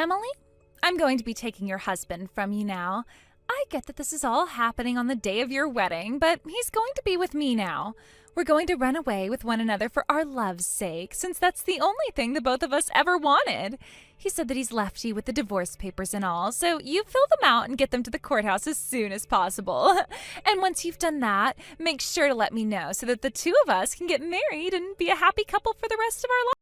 Emily, I'm going to be taking your husband from you now. I get that this is all happening on the day of your wedding, but he's going to be with me now. We're going to run away with one another for our love's sake, since that's the only thing the both of us ever wanted. He said that he's left you with the divorce papers and all, so you fill them out and get them to the courthouse as soon as possible. And once you've done that, make sure to let me know so that the two of us can get married and be a happy couple for the rest of our lives.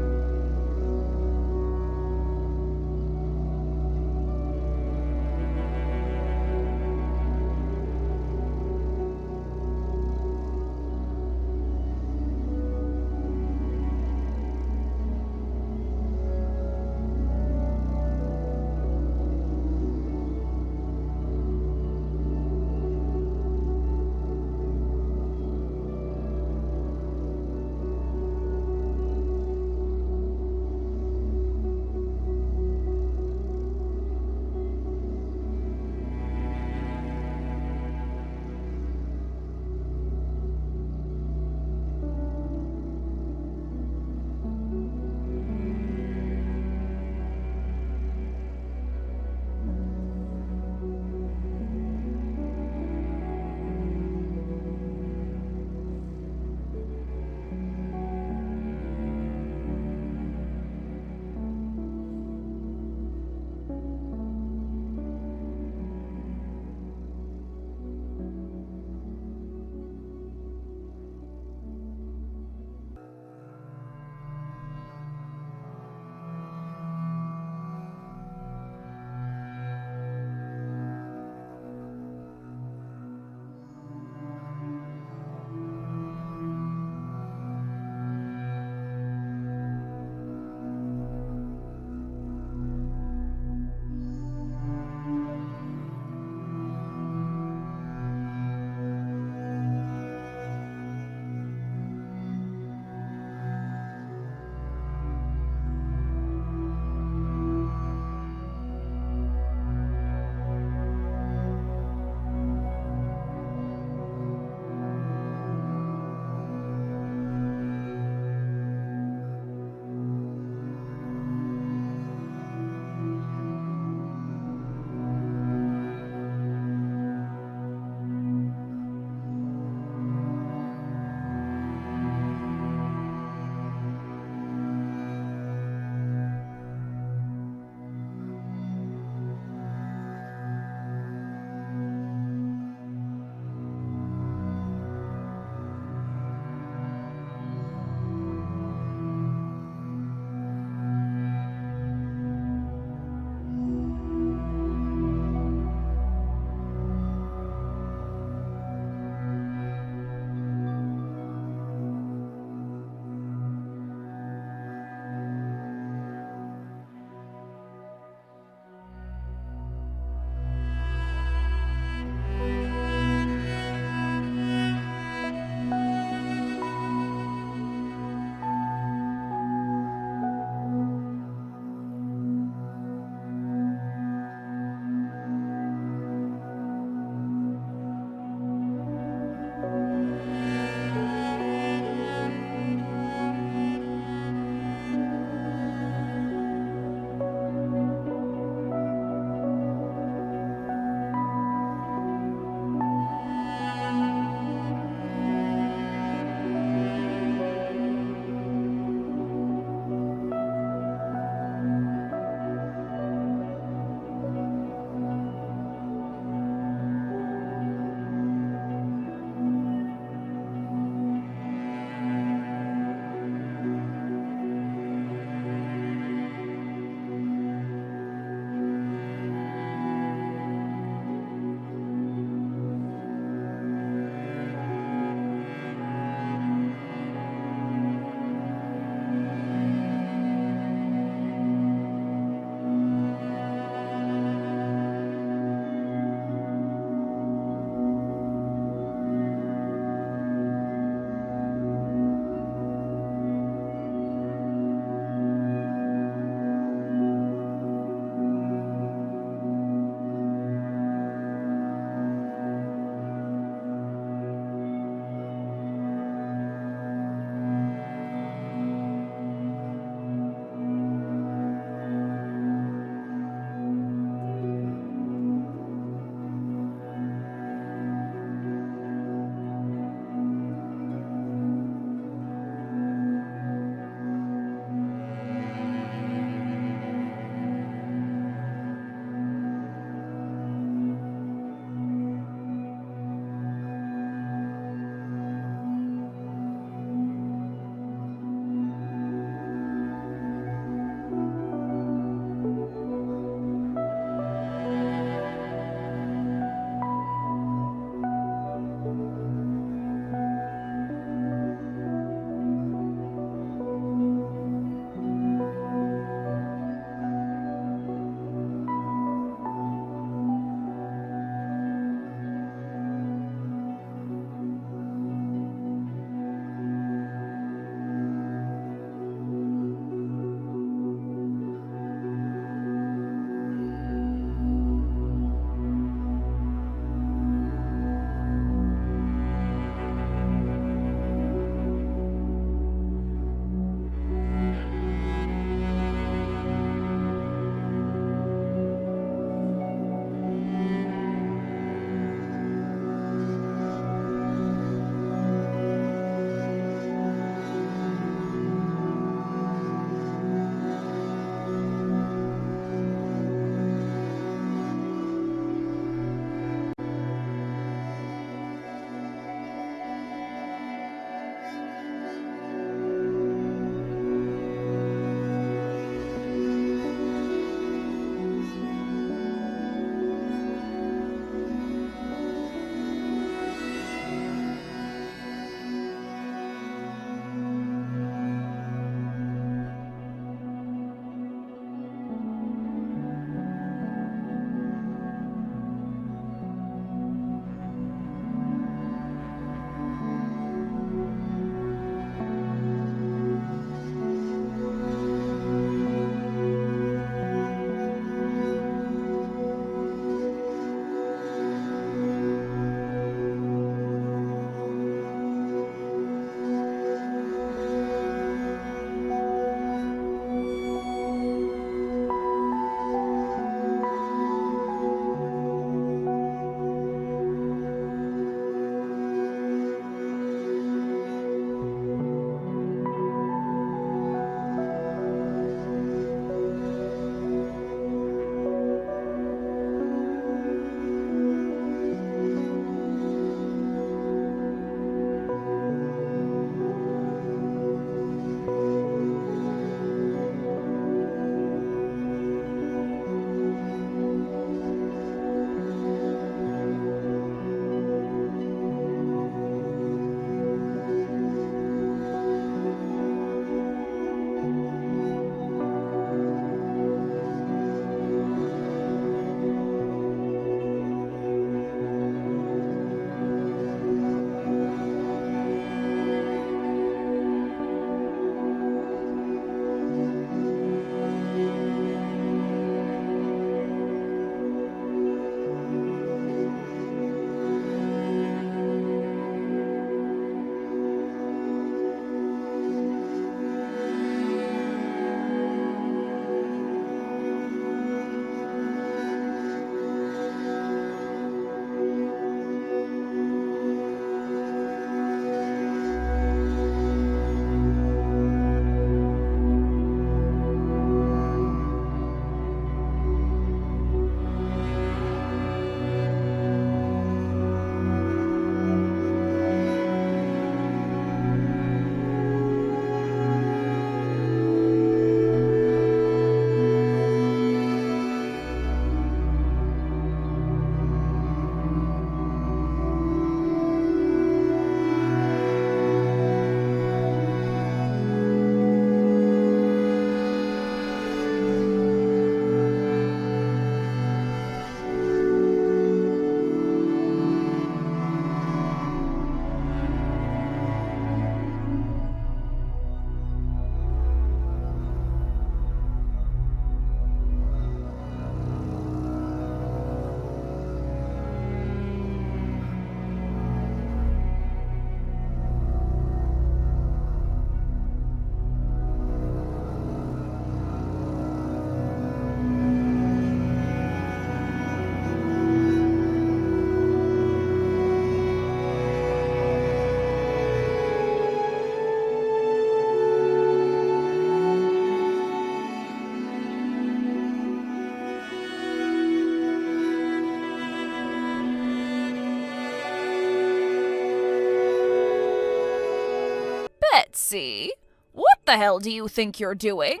see. What the hell do you think you're doing?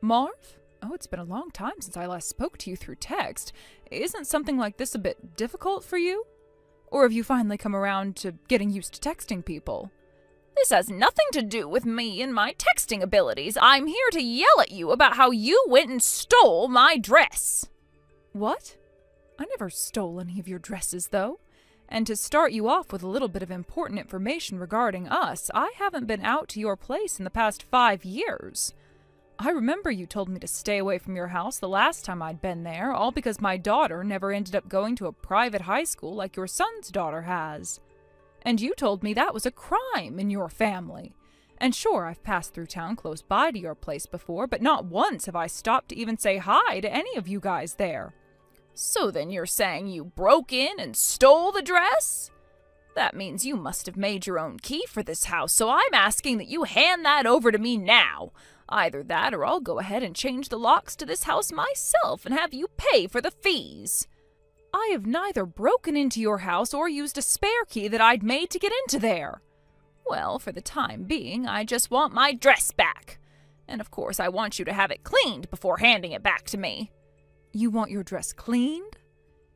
Marv? Oh, it's been a long time since I last spoke to you through text. Isn't something like this a bit difficult for you? Or have you finally come around to getting used to texting people? This has nothing to do with me and my texting abilities. I'm here to yell at you about how you went and stole my dress. What? I never stole any of your dresses, though. And to start you off with a little bit of important information regarding us, I haven't been out to your place in the past 5 years. I remember you told me to stay away from your house the last time I'd been there, all because my daughter never ended up going to a private high school like your son's daughter has. And you told me that was a crime in your family. And sure, I've passed through town close by to your place before, but not once have I stopped to even say hi to any of you guys there. So then you're saying you broke in and stole the dress? That means you must have made your own key for this house, so I'm asking that you hand that over to me now. Either that or I'll go ahead and change the locks to this house myself and have you pay for the fees. I have neither broken into your house or used a spare key that I'd made to get into there. Well, for the time being, I just want my dress back. And of course, I want you to have it cleaned before handing it back to me. You want your dress cleaned?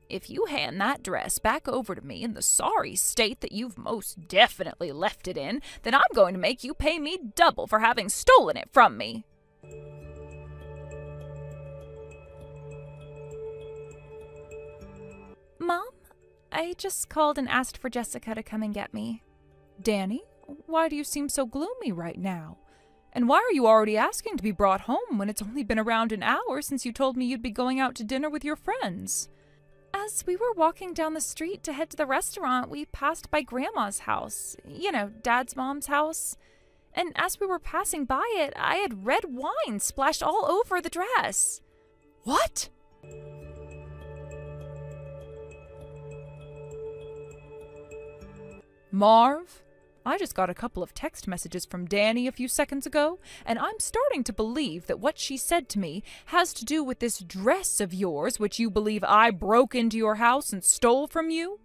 If you hand that dress back over to me in the sorry state that you've most definitely left it in, then I'm going to make you pay me double for having stolen it from me. Mom, I just called and asked for Jessica to come and get me. Danny, why do you seem so gloomy right now? And why are you already asking to be brought home when it's only been around an hour since you told me you'd be going out to dinner with your friends? As we were walking down the street to head to the restaurant, we passed by Grandma's house. You know, Dad's mom's house. And as we were passing by it, I had red wine splashed all over the dress. What? Marv, I just got a couple of text messages from Danny a few seconds ago, and I'm starting to believe that what she said to me has to do with this dress of yours, which you believe I broke into your house and stole from you.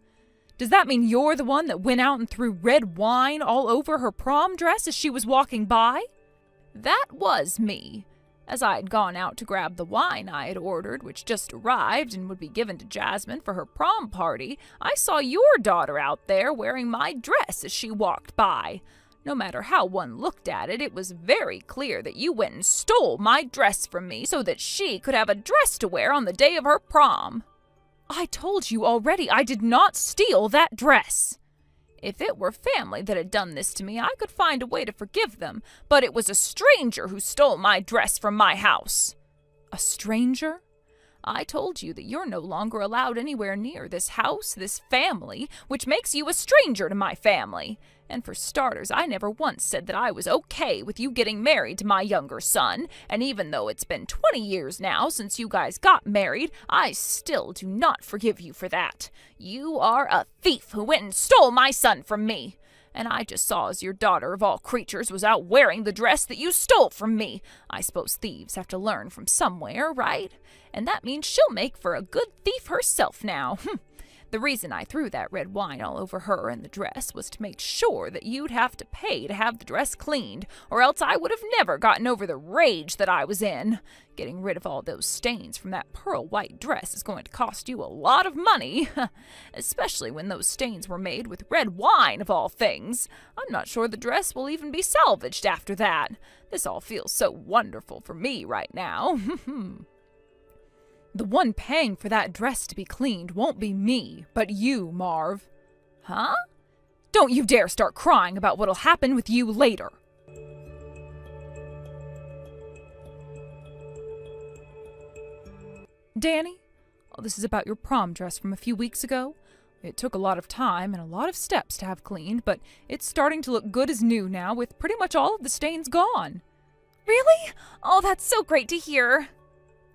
Does that mean you're the one that went out and threw red wine all over her prom dress as she was walking by? That was me. As I had gone out to grab the wine I had ordered, which just arrived and would be given to Jasmine for her prom party, I saw your daughter out there wearing my dress as she walked by. No matter how one looked at it, it was very clear that you went and stole my dress from me so that she could have a dress to wear on the day of her prom. I told you already I did not steal that dress. If it were family that had done this to me, I could find a way to forgive them, but it was a stranger who stole my dress from my house. A stranger? I told you that you're no longer allowed anywhere near this house, this family, which makes you a stranger to my family. And for starters, I never once said that I was okay with you getting married to my younger son, and even though it's been 20 years now since you guys got married, I still do not forgive you for that. You are a thief who went and stole my son from me. And I just saw as your daughter of all creatures was out wearing the dress that you stole from me. I suppose thieves have to learn from somewhere, right? And that means she'll make for a good thief herself now. The reason I threw that red wine all over her and the dress was to make sure that you'd have to pay to have the dress cleaned, or else I would have never gotten over the rage that I was in. Getting rid of all those stains from that pearl white dress is going to cost you a lot of money, especially when those stains were made with red wine of all things. I'm not sure the dress will even be salvaged after that. This all feels so wonderful for me right now. The one paying for that dress to be cleaned won't be me, but you, Marv. Huh? Don't you dare start crying about what'll happen with you later. Danny, this is about your prom dress from a few weeks ago. It took a lot of time and a lot of steps to have cleaned, but it's starting to look good as new now with pretty much all of the stains gone. Really? Oh, that's so great to hear.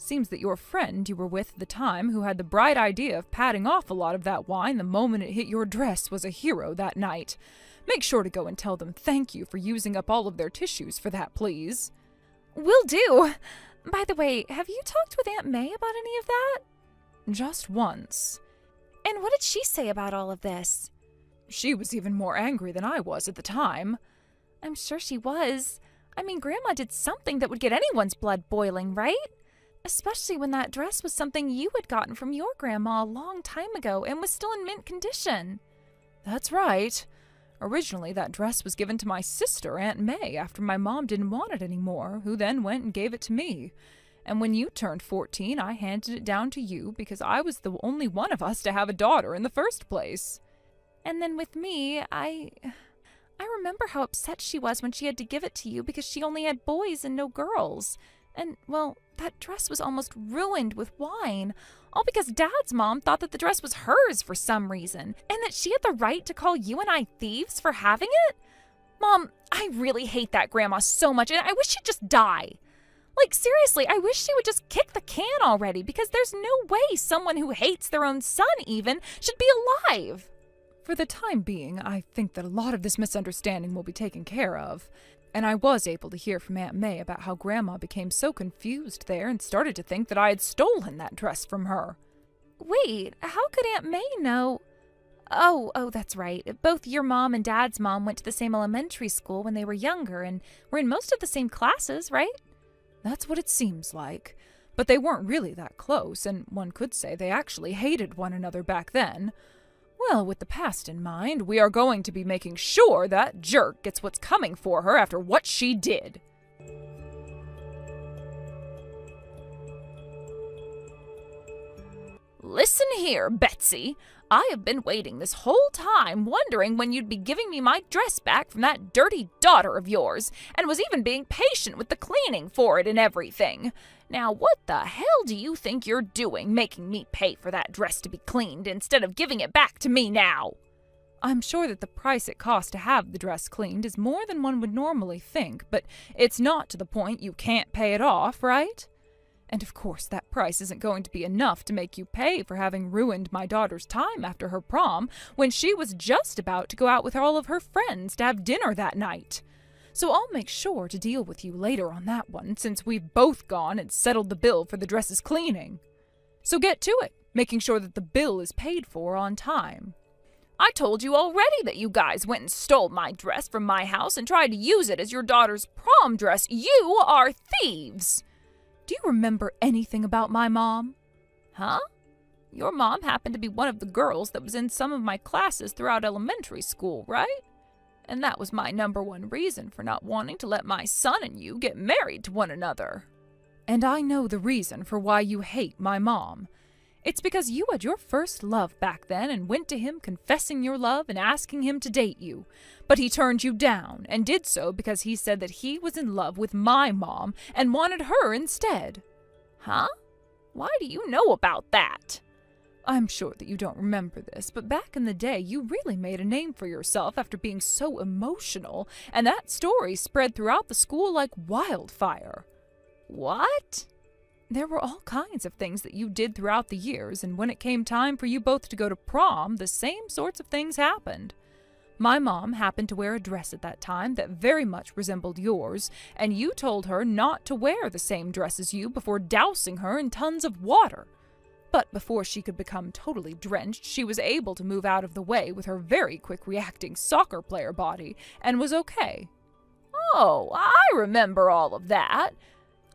Seems that your friend you were with at the time, who had the bright idea of patting off a lot of that wine the moment it hit your dress, was a hero that night. Make sure to go and tell them thank you for using up all of their tissues for that, please. Will do. By the way, have you talked with Aunt May about any of that? Just once. And what did she say about all of this? She was even more angry than I was at the time. I'm sure she was. I mean, Grandma did something that would get anyone's blood boiling, right? Especially when that dress was something you had gotten from your grandma a long time ago and was still in mint condition. That's right. Originally, that dress was given to my sister, Aunt May, after my mom didn't want it anymore, who then went and gave it to me. And when you turned 14, I handed it down to you because I was the only one of us to have a daughter in the first place. And then with me, I remember how upset she was when she had to give it to you because she only had boys and no girls. And, well, that dress was almost ruined with wine, all because Dad's mom thought that the dress was hers for some reason, and that she had the right to call you and I thieves for having it? Mom, I really hate that Grandma so much, and I wish she'd just die. Like, seriously, I wish she would just kick the can already, because there's no way someone who hates their own son, even, should be alive. For the time being, I think that a lot of this misunderstanding will be taken care of. And I was able to hear from Aunt May about how Grandma became so confused there and started to think that I had stolen that dress from her. Wait, how could Aunt May know? Oh, that's right. Both your mom and Dad's mom went to the same elementary school when they were younger and were in most of the same classes, right? That's what it seems like. But they weren't really that close, and one could say they actually hated one another back then. Well, with the past in mind, we are going to be making sure that jerk gets what's coming for her after what she did. Listen here, Betsy. I have been waiting this whole time, wondering when you'd be giving me my dress back from that dirty daughter of yours, and was even being patient with the cleaning for it and everything. Now, what the hell do you think you're doing, making me pay for that dress to be cleaned instead of giving it back to me now? I'm sure that the price it costs to have the dress cleaned is more than one would normally think, but it's not to the point you can't pay it off, right? And of course, that price isn't going to be enough to make you pay for having ruined my daughter's time after her prom when she was just about to go out with all of her friends to have dinner that night. So I'll make sure to deal with you later on that one, since we've both gone and settled the bill for the dress's cleaning. So get to it, making sure that the bill is paid for on time. I told you already that you guys went and stole my dress from my house and tried to use it as your daughter's prom dress. You are thieves! Do you remember anything about my mom? Huh? Your mom happened to be one of the girls that was in some of my classes throughout elementary school, right? And that was my number one reason for not wanting to let my son and you get married to one another. And I know the reason for why you hate my mom. It's because you had your first love back then and went to him confessing your love and asking him to date you. But he turned you down and did so because he said that he was in love with my mom and wanted her instead. Huh? Why do you know about that? I'm sure that you don't remember this, but back in the day, you really made a name for yourself after being so emotional, and that story spread throughout the school like wildfire. What? There were all kinds of things that you did throughout the years, and when it came time for you both to go to prom, the same sorts of things happened. My mom happened to wear a dress at that time that very much resembled yours, and you told her not to wear the same dress as you before dousing her in tons of water. But before she could become totally drenched, she was able to move out of the way with her very quick-reacting soccer player body, and was okay. Oh, I remember all of that.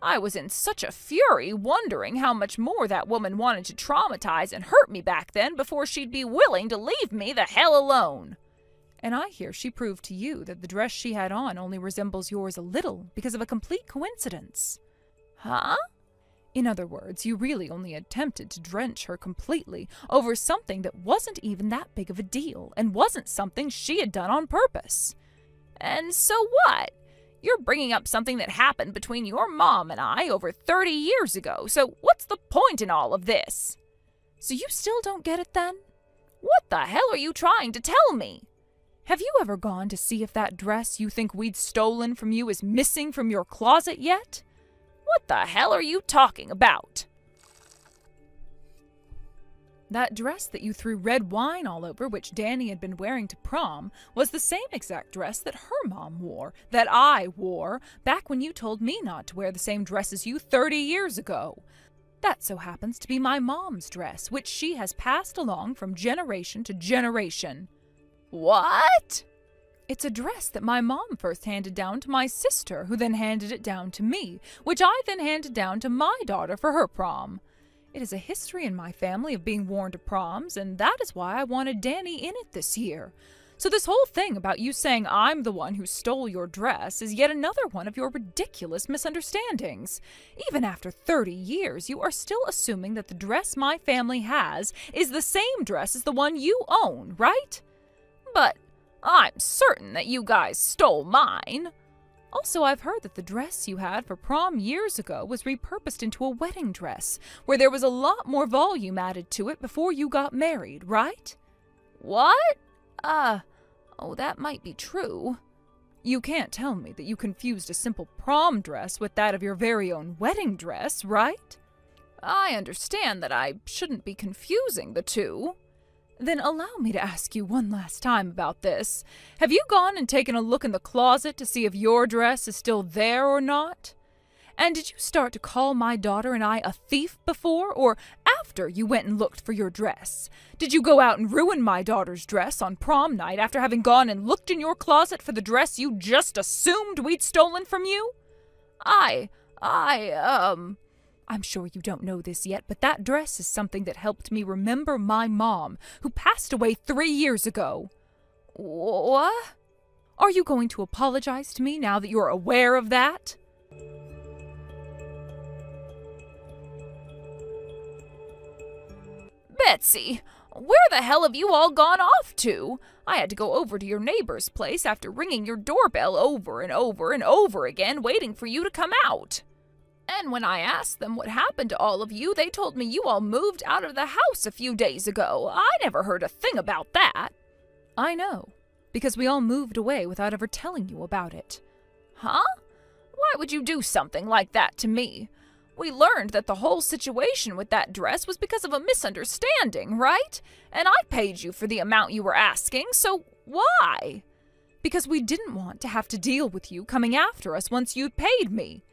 I was in such a fury, wondering how much more that woman wanted to traumatize and hurt me back then before she'd be willing to leave me the hell alone. And I hear she proved to you that the dress she had on only resembles yours a little because of a complete coincidence. Huh? In other words, you really only attempted to drench her completely over something that wasn't even that big of a deal and wasn't something she had done on purpose. And so what? You're bringing up something that happened between your mom and I over 30 years ago, so what's the point in all of this? So you still don't get it then? What the hell are you trying to tell me? Have you ever gone to see if that dress you think we'd stolen from you is missing from your closet yet? What the hell are you talking about? That dress that you threw red wine all over, which Danny had been wearing to prom, was the same exact dress that her mom wore, that I wore, back when you told me not to wear the same dress as you 30 years ago. That so happens to be my mom's dress, which she has passed along from generation to generation. What? It's a dress that my mom first handed down to my sister, who then handed it down to me, which I then handed down to my daughter for her prom. It is a history in my family of being worn to proms, and that is why I wanted Danny in it this year. So this whole thing about you saying I'm the one who stole your dress is yet another one of your ridiculous misunderstandings. Even after 30 years, you are still assuming that the dress my family has is the same dress as the one you own, right? But I'm certain that you guys stole mine. Also, I've heard that the dress you had for prom years ago was repurposed into a wedding dress, where there was a lot more volume added to it before you got married, right? What? That might be true. You can't tell me that you confused a simple prom dress with that of your very own wedding dress, right? I understand that I shouldn't be confusing the two. Then allow me to ask you one last time about this. Have you gone and taken a look in the closet to see if your dress is still there or not? And did you start to call my daughter and I a thief before or after you went and looked for your dress? Did you go out and ruin my daughter's dress on prom night after having gone and looked in your closet for the dress you just assumed we'd stolen from you? I'm sure you don't know this yet, but that dress is something that helped me remember my mom, who passed away 3 years ago. What? Are you going to apologize to me now that you're aware of that? Betsy, where the hell have you all gone off to? I had to go over to your neighbor's place after ringing your doorbell over and over and over again, waiting for you to come out. And when I asked them what happened to all of you, they told me you all moved out of the house a few days ago. I never heard a thing about that. I know, because we all moved away without ever telling you about it. Huh? Why would you do something like that to me? We learned that the whole situation with that dress was because of a misunderstanding, right? And I paid you for the amount you were asking, so why? Because we didn't want to have to deal with you coming after us once you'd paid me.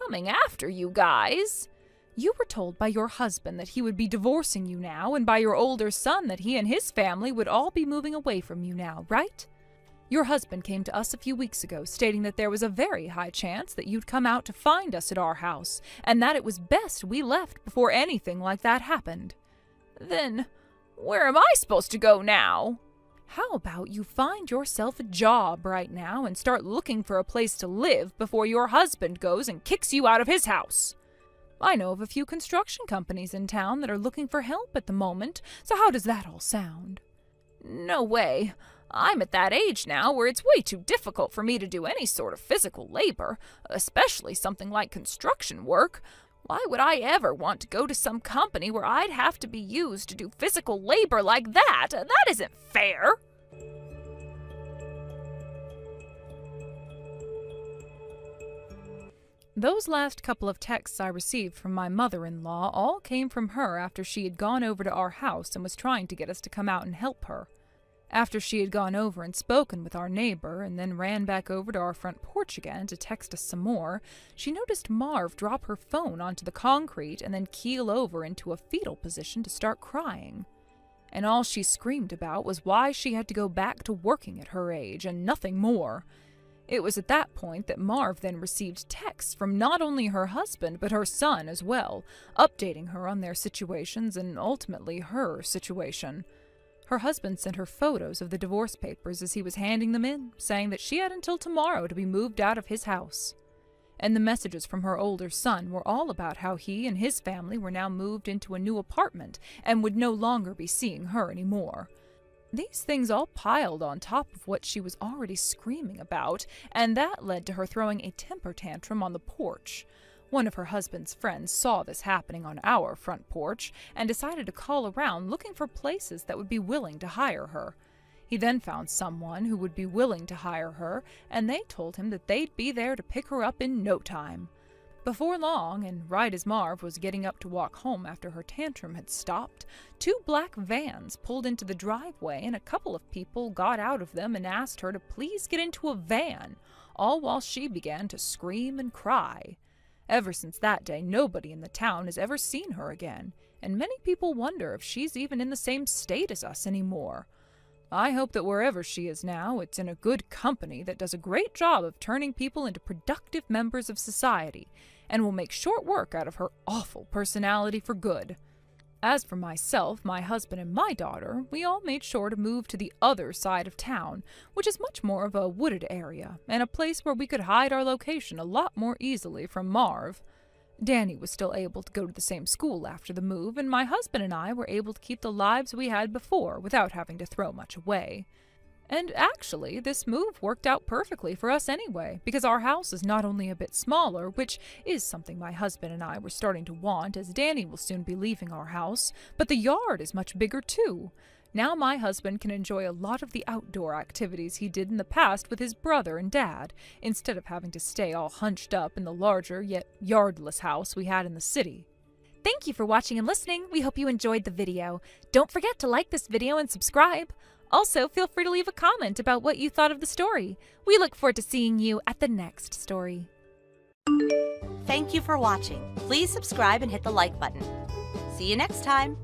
Coming after you guys? You were told by your husband that he would be divorcing you now, and by your older son that he and his family would all be moving away from you now, right? Your husband came to us a few weeks ago, stating that there was a very high chance that you'd come out to find us at our house, and that it was best we left before anything like that happened. Then, where am I supposed to go now? How about you find yourself a job right now and start looking for a place to live before your husband goes and kicks you out of his house? I know of a few construction companies in town that are looking for help at the moment, so how does that all sound? No way. I'm at that age now where it's way too difficult for me to do any sort of physical labor, especially something like construction work. Why would I ever want to go to some company where I'd have to be used to do physical labor like that? That isn't fair. Those last couple of texts I received from my mother-in-law all came from her after she had gone over to our house and was trying to get us to come out and help her. After she had gone over and spoken with our neighbor and then ran back over to our front porch again to text us some more, she noticed Marv drop her phone onto the concrete and then keel over into a fetal position to start crying. And all she screamed about was why she had to go back to working at her age and nothing more. It was at that point that Marv then received texts from not only her husband but her son as well, updating her on their situations and ultimately her situation. Her husband sent her photos of the divorce papers as he was handing them in, saying that she had until tomorrow to be moved out of his house. And the messages from her older son were all about how he and his family were now moved into a new apartment and would no longer be seeing her anymore. These things all piled on top of what she was already screaming about, and that led to her throwing a temper tantrum on the porch. One of her husband's friends saw this happening on our front porch and decided to call around looking for places that would be willing to hire her. He then found someone who would be willing to hire her, and they told him that they'd be there to pick her up in no time. Before long, and right as Marv was getting up to walk home after her tantrum had stopped, 2 black vans pulled into the driveway and a couple of people got out of them and asked her to please get into a van, all while she began to scream and cry. Ever since that day, nobody in the town has ever seen her again, and many people wonder if she's even in the same state as us anymore. I hope that wherever she is now, it's in a good company that does a great job of turning people into productive members of society, and will make short work out of her awful personality for good. As for myself, my husband, and my daughter, we all made sure to move to the other side of town, which is much more of a wooded area, and a place where we could hide our location a lot more easily from Marv. Danny was still able to go to the same school after the move, and my husband and I were able to keep the lives we had before without having to throw much away. And actually, this move worked out perfectly for us anyway, because our house is not only a bit smaller, which is something my husband and I were starting to want as Danny will soon be leaving our house, but the yard is much bigger too. Now my husband can enjoy a lot of the outdoor activities he did in the past with his brother and dad, instead of having to stay all hunched up in the larger yet yardless house we had in the city. Thank you for watching and listening. We hope you enjoyed the video. Don't forget to like this video and subscribe. Also, feel free to leave a comment about what you thought of the story. We look forward to seeing you at the next story. Thank you for watching. Please subscribe and hit the like button. See you next time.